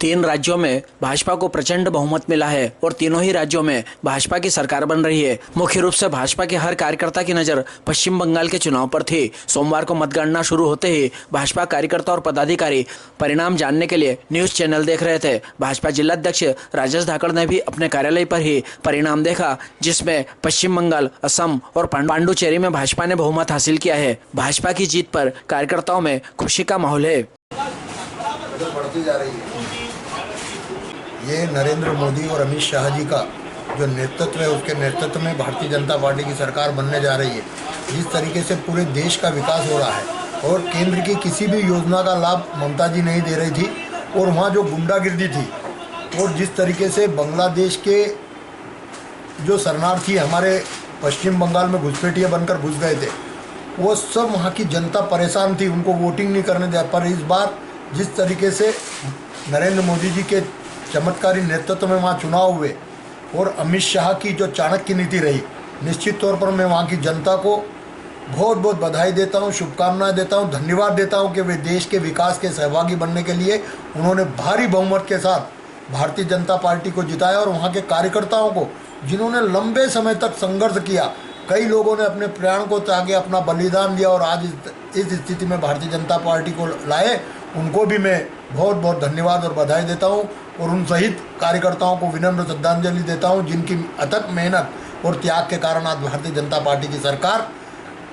3 राज्यों में भाजपा को प्रचंड बहुमत मिला है और तीनों ही राज्यों में भाजपा की सरकार बन रही है। मुख्य रूप से भाजपा के हर कार्यकर्ता की नजर पश्चिम बंगाल के चुनाव पर थी। सोमवार को मतगणना शुरू होते ही भाजपा कार्यकर्ता और पदाधिकारी परिणाम जानने के लिए न्यूज चैनल देख रहे थे। भाजपा जिलाध्यक्ष राजेश धाकड़ ने भी अपने कार्यालय पर ही परिणाम देखा, जिसमें पश्चिम बंगाल, असम और पांडुचेरी में भाजपा ने बहुमत हासिल किया है। भाजपा की जीत पर कार्यकर्ताओं में खुशी का माहौल है। बढ़ती जा रही है। ये नरेंद्र मोदी और अमित शाह जी का जो नेतृत्व है, उसके नेतृत्व में भारतीय जनता पार्टी की सरकार बनने जा रही है। जिस तरीके से पूरे देश का विकास हो रहा है और केंद्र की किसी भी योजना का लाभ ममता जी नहीं दे रही थी, और वहाँ जो गुंडागिर्दी थी और जिस तरीके से बांग्लादेश के जो शरणार्थी हमारे पश्चिम बंगाल में घुसपैठिए बनकर घुस गए थे, वो सब वहाँ की जनता परेशान थी, उनको वोटिंग नहीं करने दिया। पर इस बार जिस तरीके से नरेंद्र मोदी जी के चमत्कारी नेतृत्व में वहाँ चुनाव हुए और अमित शाह की जो चाणक्य नीति रही, निश्चित तौर पर मैं वहाँ की जनता को बहुत बहुत बधाई देता हूँ, शुभकामनाएं देता हूँ, धन्यवाद देता हूँ कि वे देश के विकास के सहभागी बनने के लिए उन्होंने भारी बहुमत के साथ भारतीय जनता पार्टी को जिताया। और वहाँ के कार्यकर्ताओं को, जिन्होंने लंबे समय तक संघर्ष किया, कई लोगों ने अपने प्राण को त्यागे, अपना बलिदान दिया और आज इस स्थिति में भारतीय जनता पार्टी को लाए, उनको भी मैं बहुत बहुत धन्यवाद और बधाई देता हूं। और उन शहीद कार्यकर्ताओं को विनम्र श्रद्धांजलि देता हूं, जिनकी अथक मेहनत और त्याग के कारण आज भारतीय जनता पार्टी की सरकार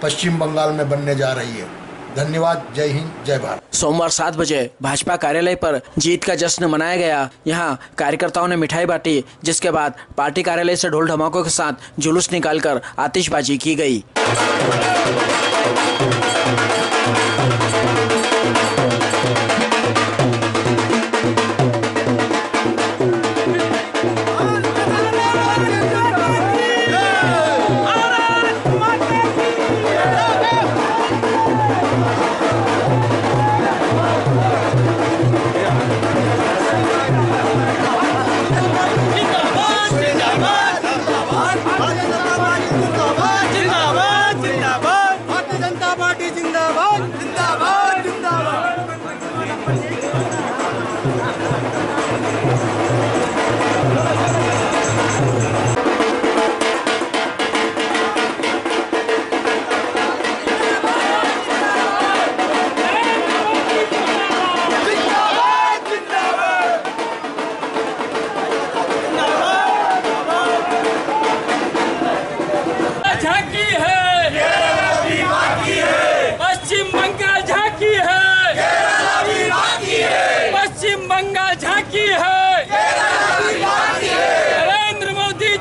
पश्चिम बंगाल में बनने जा रही है। धन्यवाद। जय हिंद, जय भारत। सोमवार 7 बजे भाजपा कार्यालय पर जीत का जश्न मनाया गया। यहां कार्यकर्ताओं ने मिठाई बांटी, जिसके बाद पार्टी कार्यालय से ढोल ढमाकों के साथ जुलूस निकालकर आतिशबाजी की गई। नरेंद्र मोदी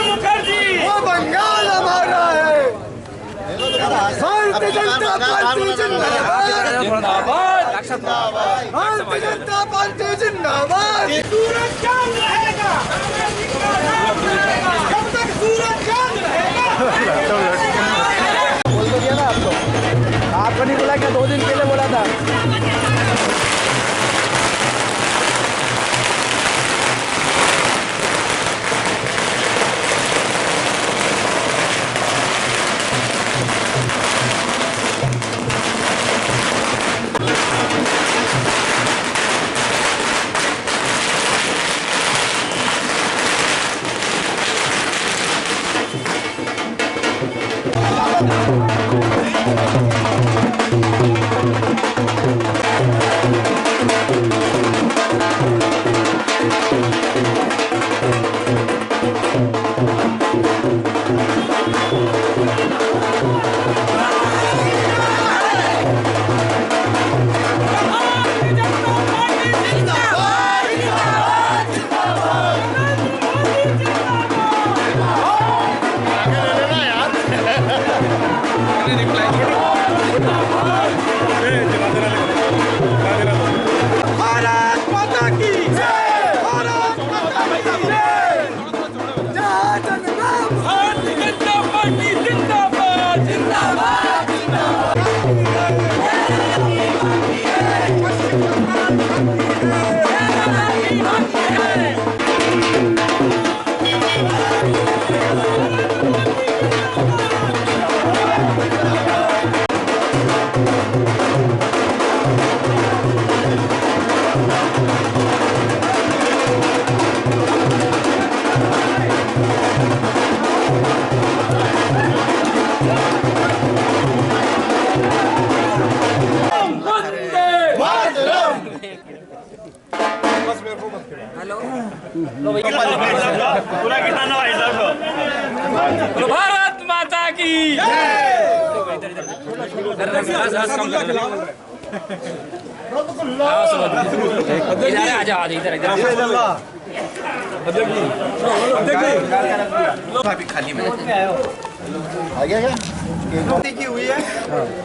मुखर्जी, वो बंगाल हमारा है। भारतीय जनता पार्टी जिंदाबाद, भारतीय जनता पार्टी जिंदाबाद। सूरज चांद रहेगा जब तक सूरज चांद रहेगा। बोल तो दिया ना आपको नहीं बोला क्या? 2 दिन पहले बोला था। है। भारत माता की इधर आ जाओ, इधर खाली में की हुई है।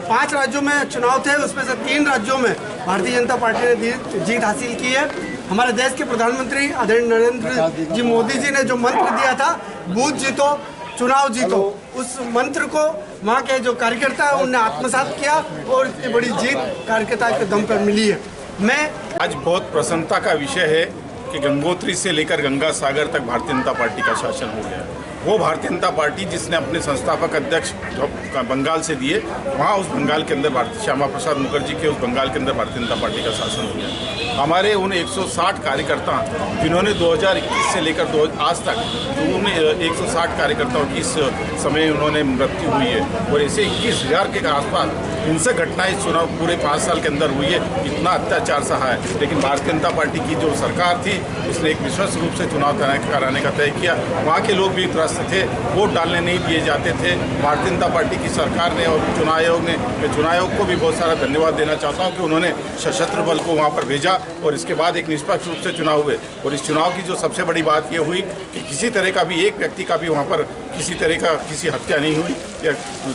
5 राज्यों में चुनाव थे, उसमें से 3 राज्यों में भारतीय जनता पार्टी ने जीत हासिल की है। हमारे देश के प्रधानमंत्री आदरणीय नरेंद्र जी मोदी जी ने जो मंत्र दिया था, बूथ जीतो चुनाव जीतो, उस मंत्र को वहाँ के जो कार्यकर्ता है उनने आत्मसात किया और इतनी बड़ी जीत कार्यकर्ता के दम पर मिली है। मैं आज बहुत प्रसन्नता का विषय है कि गंगोत्री से लेकर गंगा सागर तक भारतीय जनता पार्टी का शासन हो गया। वो भारतीय जनता पार्टी जिसने अपने संस्थापक अध्यक्ष बंगाल से दिए, वहाँ उस बंगाल के अंदर श्यामा प्रसाद मुखर्जी के उस बंगाल के अंदर भारतीय जनता पार्टी का शासन हो गया। हमारे उन 160 कार्यकर्ता जिन्होंने 2021 से लेकर आज तक जो उन 160 कार्यकर्ताओं की इस समय उन्होंने मृत्यु हुई है और ऐसे 21,000 के आसपास हिंसक घटनाएं इस चुनाव पूरे 5 साल के अंदर हुई है। इतना अत्याचार सहा है, लेकिन भारतीय जनता पार्टी की जो सरकार थी उसने एक विश्वास रूप से चुनाव कराने का तय किया। वहाँ के लोग भी त्रस्त थे, वोट डालने नहीं दिए जाते थे। भारतीय जनता पार्टी की सरकार ने और चुनाव आयोग ने, मैं चुनाव आयोग को भी बहुत सारा धन्यवाद देना चाहता हूँ कि उन्होंने सशस्त्र बल को वहाँ पर भेजा और इसके बाद एक निष्पक्ष रूप से चुनाव हुए। और इस चुनाव की जो सबसे बड़ी बात ये हुई कि किसी तरह का भी एक व्यक्ति का भी वहाँ पर किसी तरह का किसी हत्या नहीं हुई या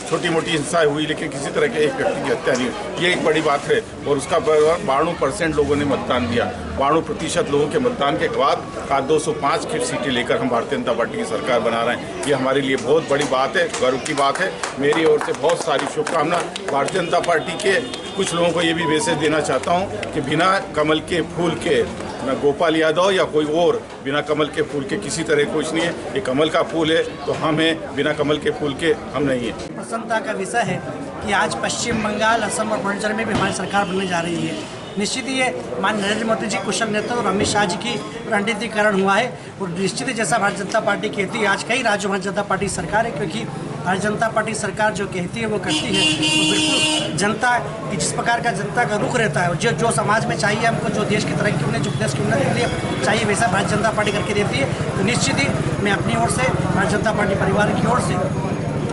छोटी मोटी हिंसा हुई, लेकिन किसी तरह के एक व्यक्ति की हत्या नहीं हुई। ये एक बड़ी बात है और उसका 92% लोगों ने मतदान दिया। 92% लोगों के मतदान के बाद आज 205 सीटें लेकर हम भारतीय जनता पार्टी की सरकार बना रहे हैं। ये हमारे लिए बहुत बड़ी बात है, गर्व की बात है। मेरी ओर से बहुत सारी शुभकामना। भारतीय जनता पार्टी के कुछ लोगों को ये भी मैसेज देना चाहता हूँ कि बिना कमल के फूल के न गोपाल यादव या कोई और, बिना कमल के फूल के किसी तरह कुछ नहीं है। ये कमल का फूल है तो हम हैं, बिना कमल के फूल के हम नहीं हैं। प्रसन्नता का विषय है कि आज पश्चिम बंगाल, असम और पुडुचेरी में भी हमारी सरकार बनने जा रही है। निश्चित ही ये माननीय नरेंद्र मोदी जी कुशल नेतृत्व और अमित शाह जी की रणनीतिकरण हुआ है और निश्चित ही जैसा भारतीय जनता पार्टी कहती है, आज कई राज्यों में भारतीय जनता पार्टी सरकार है, क्योंकि भारतीय जनता पार्टी सरकार जो कहती है वो करती है। तो बिल्कुल जनता की जिस प्रकार का जनता का रुख रहता है और जो समाज में चाहिए हमको, जो देश की तरक्की होने, जो देश की उन्नति के लिए चाहिए, वैसा भारतीय जनता पार्टी करके देती है। तो निश्चित ही मैं अपनी ओर से, भारतीय जनता पार्टी परिवार की ओर से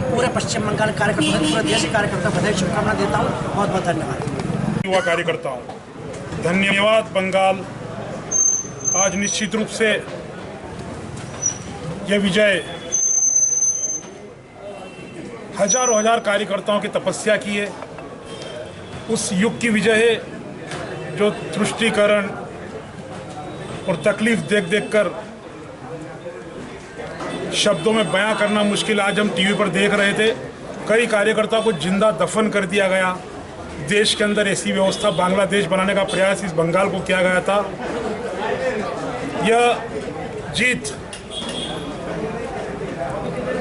पूरे पश्चिम बंगाल कार्यकर्ता, पूरे देश के कार्यकर्ता बधाई शुभकामना देता हूँ। बहुत बहुत धन्यवाद। युवा कार्यकर्ताओं, धन्यवाद बंगाल। आज निश्चित रूप से यह विजय हजारों हजार कार्यकर्ताओं की तपस्या की है, उस युग की विजय है जो तुष्टीकरण और तकलीफ देख देख कर शब्दों में बयां करना मुश्किल। आज हम टीवी पर देख रहे थे, कई कार्यकर्ताओं को जिंदा दफन कर दिया गया। देश के अंदर ऐसी व्यवस्था बांग्लादेश बनाने का प्रयास इस बंगाल को किया गया था। यह जीत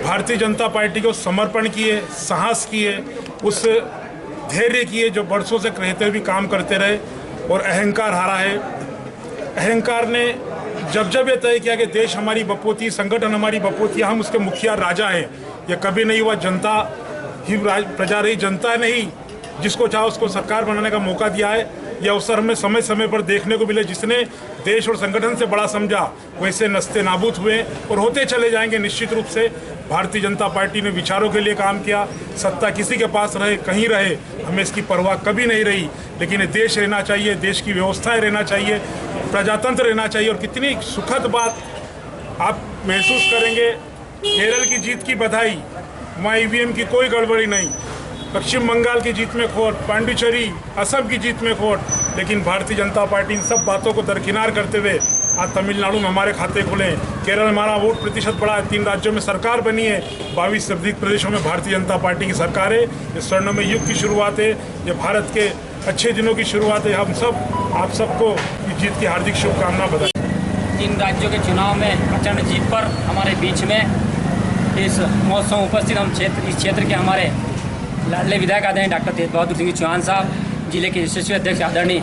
भारतीय जनता पार्टी को समर्पण किए, साहस किए, उस धैर्य किए जो बरसों से रहते हुए भी काम करते रहे और अहंकार हारा है। अहंकार ने जब ये तय किया कि देश हमारी बपोती, संगठन हमारी बपोती, हम उसके मुखिया राजा हैं, यह कभी नहीं हुआ। जनता ही प्रजा रही, जनता ने ही जिसको चाहा उसको सरकार बनाने का मौका दिया है। यह अवसर हमें समय समय पर देखने को मिले। जिसने देश और संगठन से बड़ा समझा वैसे नस्ते नाबूद हुए और होते चले जाएंगे। निश्चित रूप से भारतीय जनता पार्टी ने विचारों के लिए काम किया। सत्ता किसी के पास रहे, कहीं रहे, हमें इसकी परवाह कभी नहीं रही, लेकिन ये देश रहना चाहिए, देश की व्यवस्थाएं रहना चाहिए, प्रजातंत्र रहना चाहिए। और कितनी सुखद बात आप महसूस करेंगे, केरल की जीत की बधाई, वहाँ ईवीएम की कोई गड़बड़ी नहीं। पश्चिम बंगाल की जीत में खोट, पांडिचेरी, असम की जीत में खोट, लेकिन भारतीय जनता पार्टी इन सब बातों को दरकिनार करते हुए आज तमिलनाडु में हमारे खाते खुले, केरल में हमारा वोट प्रतिशत बढ़ा है, 3 राज्यों में सरकार बनी है, 22 संबंधित प्रदेशों में भारतीय जनता पार्टी की सरकार है। ये स्वर्णमय युग की शुरुआत है, ये भारत के अच्छे दिनों की शुरुआत है। हम सब आप सबको इस जीत की हार्दिक शुभकामना बधाई। 3 राज्यों के चुनाव में प्रचंड जीत पर हमारे बीच में इस महोत्सव में उपस्थित हम इस क्षेत्र के हमारे लाडले विधायक आदरणीय डॉक्टर तेज बहादुर सिंह चौहान साहब, जिले के यशस्वी अध्यक्ष आदरणीय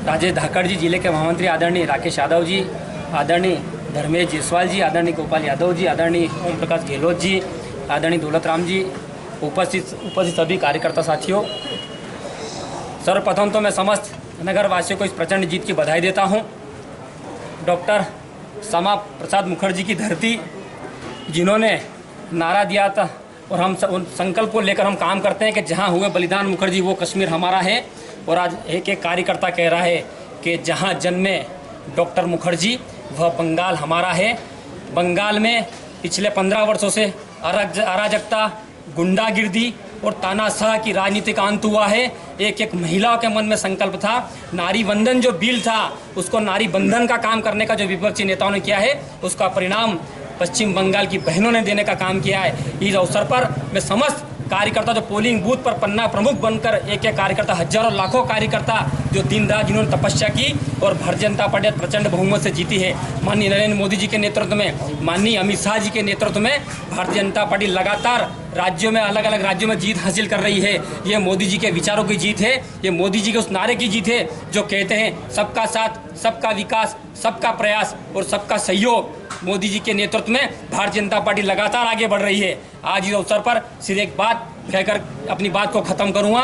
राजेश धाकड़ जी, जिले के महामंत्री आदरणीय राकेश यादव जी, आदरणीय धर्मेश जायसवाल जी, आदरणीय गोपाल यादव जी, आदरणीय ओम प्रकाश गहलोत जी, आदरणीय दौलत राम जी, उपस्थित सभी कार्यकर्ता साथियों, सर्वप्रथम तो मैं समस्त नगर वासियों को इस प्रचंड जीत की बधाई देता हूं। डॉक्टर श्यामा प्रसाद मुखर्जी की धरती, जिन्होंने नारा दिया था और हम उन संकल्प को लेकर हम काम करते हैं कि जहां हुए बलिदान मुखर्जी वो कश्मीर हमारा है। और आज एक एक कार्यकर्ता कह रहा है कि जहां जन्मे डॉक्टर मुखर्जी वह बंगाल हमारा है। बंगाल में पिछले 15 वर्षों से अराजकता, गुंडागिर्दी और तानाशाह की राजनीति का अंत हुआ है। एक एक महिलाओं के मन में संकल्प था। नारी वंदन जो बिल था उसको नारी बंधन का काम करने का जो विपक्षी नेताओं ने किया है उसका परिणाम पश्चिम बंगाल की बहनों ने देने का काम किया है। इस अवसर पर मैं समस्त कार्यकर्ता जो पोलिंग बूथ पर पन्ना प्रमुख बनकर एक एक कार्यकर्ता, हजारों लाखों कार्यकर्ता जो दिन रात जिन्होंने तपस्या की और भारतीय जनता पार्टी प्रचंड बहुमत से जीती है। माननीय नरेंद्र मोदी जी के नेतृत्व में, माननीय अमित शाह जी के नेतृत्व में भारतीय जनता पार्टी लगातार राज्यों में, अलग अलग राज्यों में जीत हासिल कर रही है। ये मोदी जी के विचारों की जीत है, ये मोदी जी के उस नारे की जीत है जो कहते हैं सबका साथ, सबका विकास, सबका प्रयास और सबका सहयोग। मोदी जी के नेतृत्व में भारतीय जनता पार्टी लगातार आगे बढ़ रही है। आज इस अवसर पर सिर्फ एक बात कहकर अपनी बात को ख़त्म करूँगा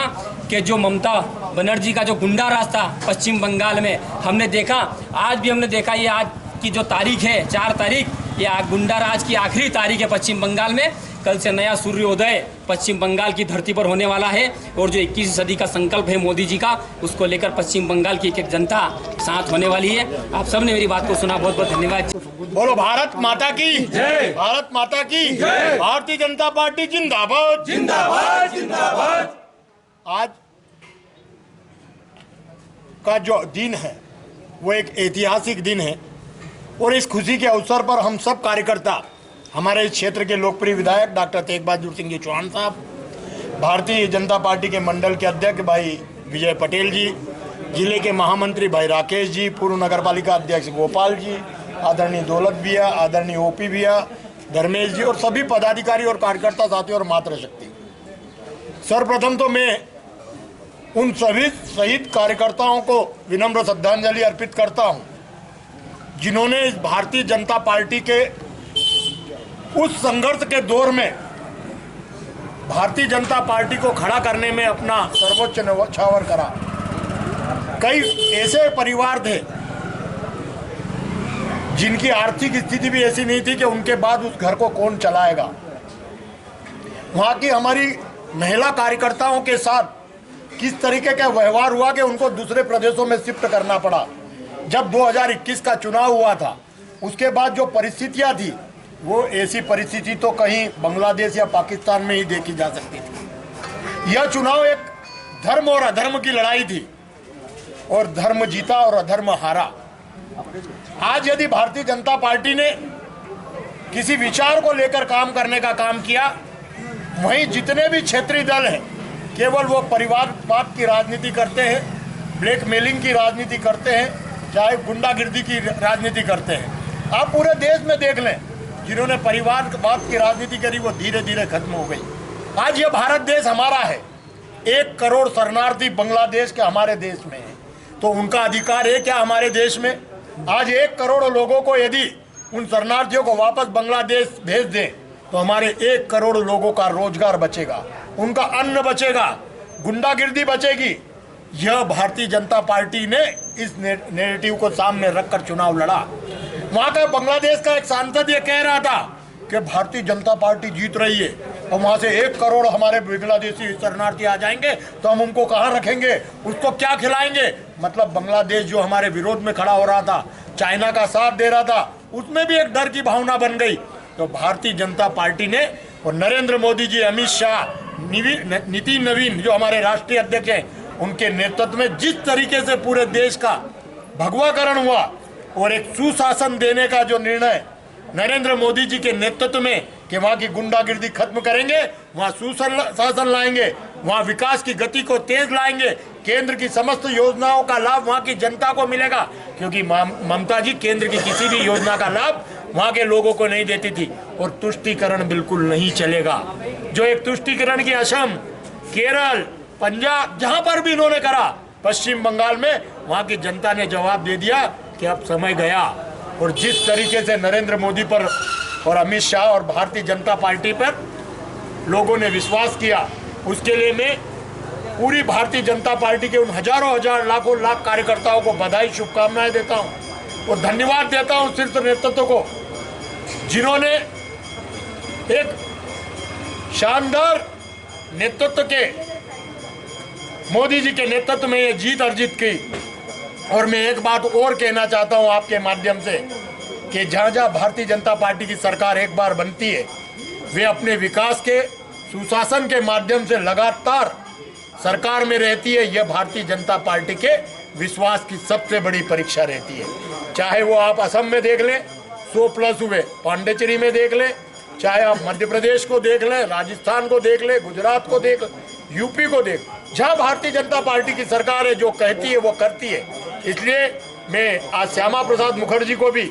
कि जो ममता बनर्जी का जो गुंडा राज था पश्चिम बंगाल में हमने देखा, आज भी हमने देखा, ये आज की जो तारीख है 4 तारीख, ये गुंडा राज की आखिरी तारीख है पश्चिम बंगाल में। कल से नया सूर्योदय पश्चिम बंगाल की धरती पर होने वाला है और जो 21वीं सदी का संकल्प है मोदी जी का, उसको लेकर पश्चिम बंगाल की एक एक जनता साथ होने वाली है। आप सब ने मेरी बात को सुना, बहुत बहुत धन्यवाद। बोलो भारत माता की जय, भारत माता की जय, भारतीय जनता पार्टी जिंदाबाद, जिंदाबाद, जिंदाबाद। आज का जो दिन है वो एक ऐतिहासिक दिन है और इस खुशी के अवसर पर हम सब कार्यकर्ता, हमारे इस क्षेत्र के लोकप्रिय विधायक डॉक्टर तेग बहादुर सिंह जी चौहान साहब, भारतीय जनता पार्टी के मंडल के अध्यक्ष भाई विजय पटेल जी, जिले के महामंत्री भाई राकेश जी, पूर्व नगर पालिका अध्यक्ष गोपाल जी, आदरणीय दौलत भैया, आदरणीय ओपी भैया, धर्मेश जी और सभी पदाधिकारी और कार्यकर्ता साथी और मातृशक्ति। सर्वप्रथम तो मैं उन सभी शहीद कार्यकर्ताओं को विनम्र श्रद्धांजलि अर्पित करता हूं जिन्होंने इस भारतीय जनता पार्टी के उस संघर्ष के दौर में भारतीय जनता पार्टी को खड़ा करने में अपना सर्वोच्च न्यौछावर करा। कई ऐसे परिवार थे जिनकी आर्थिक स्थिति भी ऐसी नहीं थी कि उनके बाद उस घर को कौन चलाएगा। वहाँ की हमारी महिला कार्यकर्ताओं के साथ किस तरीके का व्यवहार हुआ कि उनको दूसरे प्रदेशों में शिफ्ट करना पड़ा। जब 2021 का चुनाव हुआ था उसके बाद जो परिस्थितियाँ थी वो ऐसी परिस्थिति तो कहीं बांग्लादेश या पाकिस्तान में ही देखी जा सकती थी। यह चुनाव एक धर्म और अधर्म की लड़ाई थी और धर्म जीता और अधर्म हारा। आज यदि भारतीय जनता पार्टी ने किसी विचार को लेकर काम करने का काम किया, वहीं जितने भी क्षेत्रीय दल हैं केवल वो परिवारवाद की राजनीति करते हैं, ब्लैकमेलिंग की राजनीति करते हैं, चाहे गुंडागिर्दी की राजनीति करते हैं। आप पूरे देश में देख लें, जिन्होंने परिवारवाद की राजनीति करी वो धीरे धीरे खत्म हो गई। आज ये भारत देश हमारा है। 1 करोड़ शरणार्थी बांग्लादेश के हमारे देश में है, तो उनका अधिकार है क्या हमारे देश में? आज 1 करोड़ लोगों को यदि उन शरणार्थियों को वापस बांग्लादेश भेज दें तो हमारे 1 करोड़ लोगों का रोजगार बचेगा, उनका अन्न बचेगा, गुंडागिर्दी बचेगी। यह भारतीय जनता पार्टी ने इस नैरेटिव को सामने रखकर चुनाव लड़ा। वहाँ का बांग्लादेश का एक सांसद ये कह रहा था कि भारतीय जनता पार्टी जीत रही है और वहाँ से 1 करोड़ हमारे बांग्लादेशी शरणार्थी आ जाएंगे तो हम उनको कहाँ रखेंगे, उसको क्या खिलाएंगे। मतलब बांग्लादेश जो हमारे विरोध में खड़ा हो रहा था, चाइना का साथ दे रहा था, उसमें भी एक डर की भावना बन गई। तो भारतीय जनता पार्टी ने और नरेंद्र मोदी जी, अमित शाह, नितिन नवीन जो हमारे राष्ट्रीय अध्यक्ष हैं, उनके नेतृत्व में जिस तरीके से पूरे देश का भगवाकरण हुआ और एक सुशासन देने का जो निर्णय नरेंद्र मोदी जी के नेतृत्व में कि वहाँ की गुंडागिर्दी खत्म करेंगे, वहाँ सुशासन लाएंगे, वहाँ विकास की गति को तेज लाएंगे, केंद्र की समस्त योजनाओं का लाभ वहाँ की जनता को मिलेगा, क्योंकि ममता जी केंद्र की किसी भी योजना का लाभ वहाँ के लोगों को नहीं देती थी। और तुष्टीकरण बिल्कुल नहीं चलेगा। जो एक तुष्टीकरण की असम, केरल, पंजाब जहाँ पर भी इन्होंने करा, पश्चिम बंगाल में वहाँ की जनता ने जवाब दे दिया कि अब समय गया। और जिस तरीके से नरेंद्र मोदी पर और अमित शाह और भारतीय जनता पार्टी पर लोगों ने विश्वास किया, उसके लिए मैं पूरी भारतीय जनता पार्टी के उन हजारों हजार लाखों लाख कार्यकर्ताओं को बधाई, शुभकामनाएं देता हूं। और धन्यवाद देता हूं शीर्ष नेतृत्व को, जिन्होंने एक शानदार नेतृत्व के, मोदी जी के नेतृत्व में ये जीत अर्जित की। और मैं एक बात और कहना चाहता हूं आपके माध्यम से कि जहां जहां भारतीय जनता पार्टी की सरकार एक बार बनती है, वे अपने विकास के, सुशासन के माध्यम से लगातार सरकार में रहती है। यह भारतीय जनता पार्टी के विश्वास की सबसे बड़ी परीक्षा रहती है। चाहे वो आप असम में देख लें, 100+ हुए, पांडिचेरी में देख लें, चाहे आप मध्य प्रदेश को देख लें, राजस्थान को देख लें, गुजरात को देख लें, यूपी को देख, जहां भारतीय जनता पार्टी की सरकार है, जो कहती है वो करती है। इसलिए मैं आज श्यामा प्रसाद मुखर्जी को भी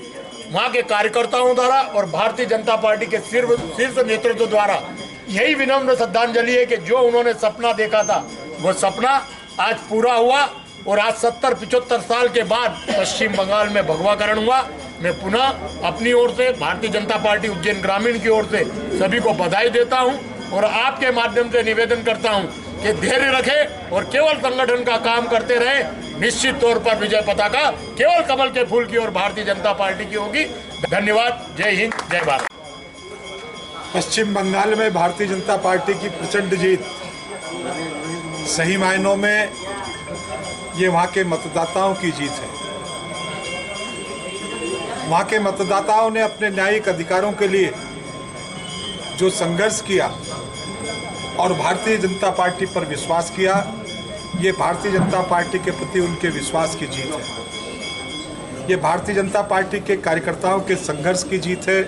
वहाँ के कार्यकर्ताओं द्वारा और भारतीय जनता पार्टी के शीर्ष नेतृत्व द्वारा यही विनम्र श्रद्धांजलि है कि जो उन्होंने सपना देखा था वो सपना आज पूरा हुआ। और आज 70-75 साल के बाद पश्चिम बंगाल में भगवाकरण हुआ। मैं पुनः अपनी ओर से, भारतीय जनता पार्टी उज्जैन ग्रामीण की ओर से सभी को बधाई देता हूं और आपके माध्यम से निवेदन करता हूं कि धैर्य रखें और केवल संगठन का काम करते रहें। निश्चित तौर पर विजय पताका केवल कमल के फूल की और भारतीय जनता पार्टी की होगी। धन्यवाद। जय हिंद, जय भारत। पश्चिम बंगाल में भारतीय जनता पार्टी की प्रचंड जीत, सही मायनों में ये वहाँ के मतदाताओं की जीत है। वहाँ के मतदाताओं ने अपने न्यायिक अधिकारों के लिए जो संघर्ष किया और भारतीय जनता पार्टी पर विश्वास किया, ये भारतीय जनता पार्टी के प्रति उनके विश्वास की जीत है। ये भारतीय जनता पार्टी के कार्यकर्ताओं के संघर्ष की जीत है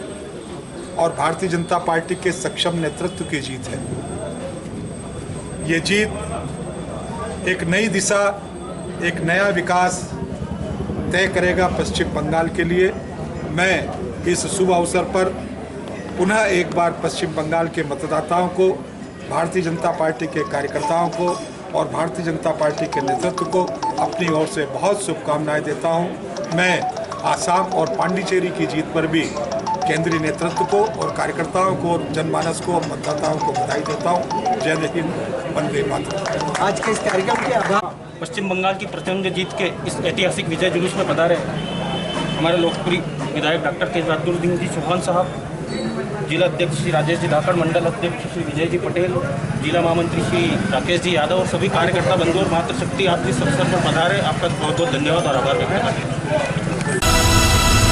और भारतीय जनता पार्टी के सक्षम नेतृत्व की जीत है। ये जीत एक नई दिशा, एक नया विकास तय करेगा पश्चिम बंगाल के लिए। मैं इस शुभ अवसर पर पुनः एक बार पश्चिम बंगाल के मतदाताओं को, भारतीय जनता पार्टी के कार्यकर्ताओं को और भारतीय जनता पार्टी के नेतृत्व को अपनी ओर से बहुत शुभकामनाएं देता हूं। मैं आसाम और पांडिचेरी की जीत पर भी केंद्रीय नेतृत्व को और कार्यकर्ताओं को, जनमानस को, मतदाताओं को बधाई देता हूं। जय हिंद, वंदे मातरम। आज के इस कार्यक्रम के आभार। पश्चिम बंगाल की प्रचंड जीत के इस ऐतिहासिक विजय जुलूस में पधारे हमारे लोकप्रिय विधायक डॉक्टर तेज बहादुर जी चौहान साहब, जिला अध्यक्ष श्री राजेश जी धाकड़, मंडल अध्यक्ष श्री विजय जी पटेल, जिला महामंत्री श्री राकेश जी यादव और सभी कार्यकर्ता बंधु और मातृशक्ति आप इस अवसर पर पधारे। आपका बहुत बहुत धन्यवाद और आभार व्यक्त करते हैं।